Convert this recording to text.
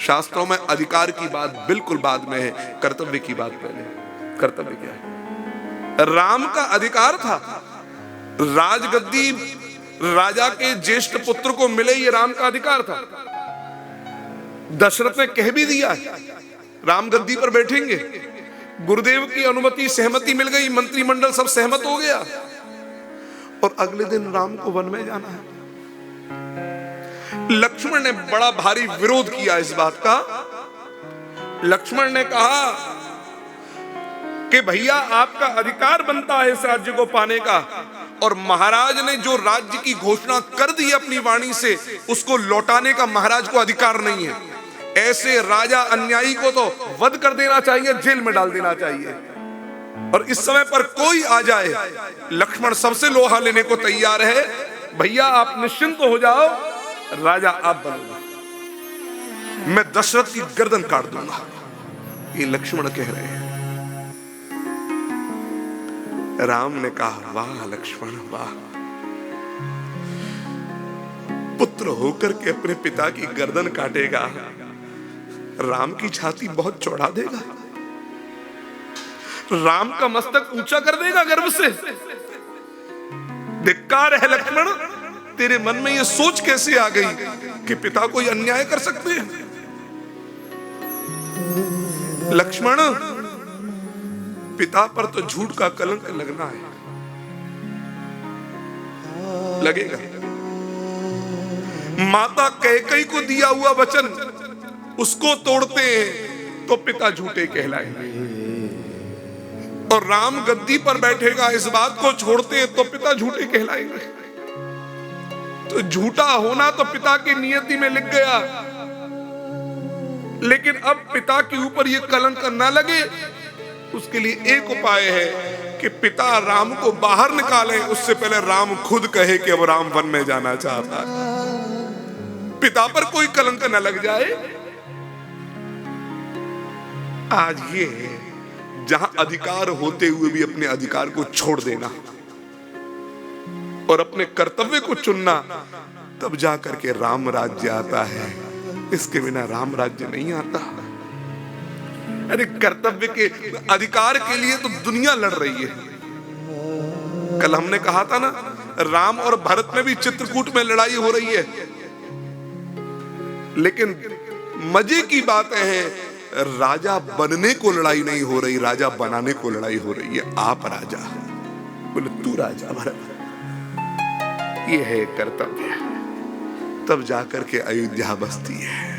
शास्त्रों में अधिकार की बात बिल्कुल बाद में है, कर्तव्य की बात पहले। कर्तव्य क्या है? राम का अधिकार था, राजगद्दी राजा के ज्येष्ठ पुत्र को मिले, ये राम का अधिकार था। दशरथ ने कह भी दिया राम गद्दी पर बैठेंगे, गुरुदेव की अनुमति सहमति मिल गई, मंत्रिमंडल सब सहमत हो गया, और अगले दिन राम को वन में जाना है। लक्ष्मण ने बड़ा भारी विरोध किया इस बात का। लक्ष्मण ने कहा कि भैया आपका अधिकार बनता है इस राज्य को पाने का, और महाराज ने जो राज्य की घोषणा कर दी अपनी वाणी से, उसको लौटाने का महाराज को अधिकार नहीं है। ऐसे राजा अन्यायी को तो वध कर देना चाहिए, जेल में डाल देना चाहिए। और इस समय पर कोई आ जाए, लक्ष्मण सबसे लोहा लेने को तैयार है। भैया आप निश्चिंत हो जाओ, राजा आप बनोगे, मैं दशरथ की गर्दन काट दूंगा, ये लक्ष्मण कह रहे हैं। राम ने कहा वाह लक्ष्मण वाह, पुत्र होकर के अपने पिता की गर्दन काटेगा, राम की छाती बहुत चौड़ा देगा, राम का मस्तक ऊंचा कर देगा गर्व से। धिक्कार है लक्ष्मण, तेरे मन में यह सोच कैसे आ गई कि पिता कोई अन्याय कर सकते हैं? लक्ष्मण, पिता पर तो झूठ का कलंक लगना है, लगेगा। माता कैकेयी को दिया हुआ वचन उसको तोड़ते हैं तो पिता झूठे कहलाएंगे, और राम गद्दी पर बैठेगा इस बात को छोड़ते हैं तो पिता झूठे कहलाएंगे। तो झूठा होना तो पिता की नियति में लिख गया, लेकिन अब पिता के ऊपर यह कलंक न लगे, उसके लिए एक उपाय है कि पिता राम को बाहर निकाले, उससे पहले राम खुद कहे कि अब राम वन में जाना चाहता है, पिता पर कोई कलंक न लग जाए। आज ये है जहां अधिकार होते हुए भी अपने अधिकार को छोड़ देना और अपने कर्तव्य को चुनना, तब जाकर के राम राज्य आता है, इसके बिना राम राज्य नहीं आता। अरे कर्तव्य के अधिकार के लिए तो दुनिया लड़ रही है। कल हमने कहा था ना, राम और भरत में भी चित्रकूट में लड़ाई हो रही है, लेकिन मजे की बात है राजा बनने को लड़ाई नहीं हो रही, राजा बनाने को लड़ाई हो रही है। आप राजा, बोले तू राजा भरत, ये है कर्तव्य, तब जाकर के अयोध्या बसती है।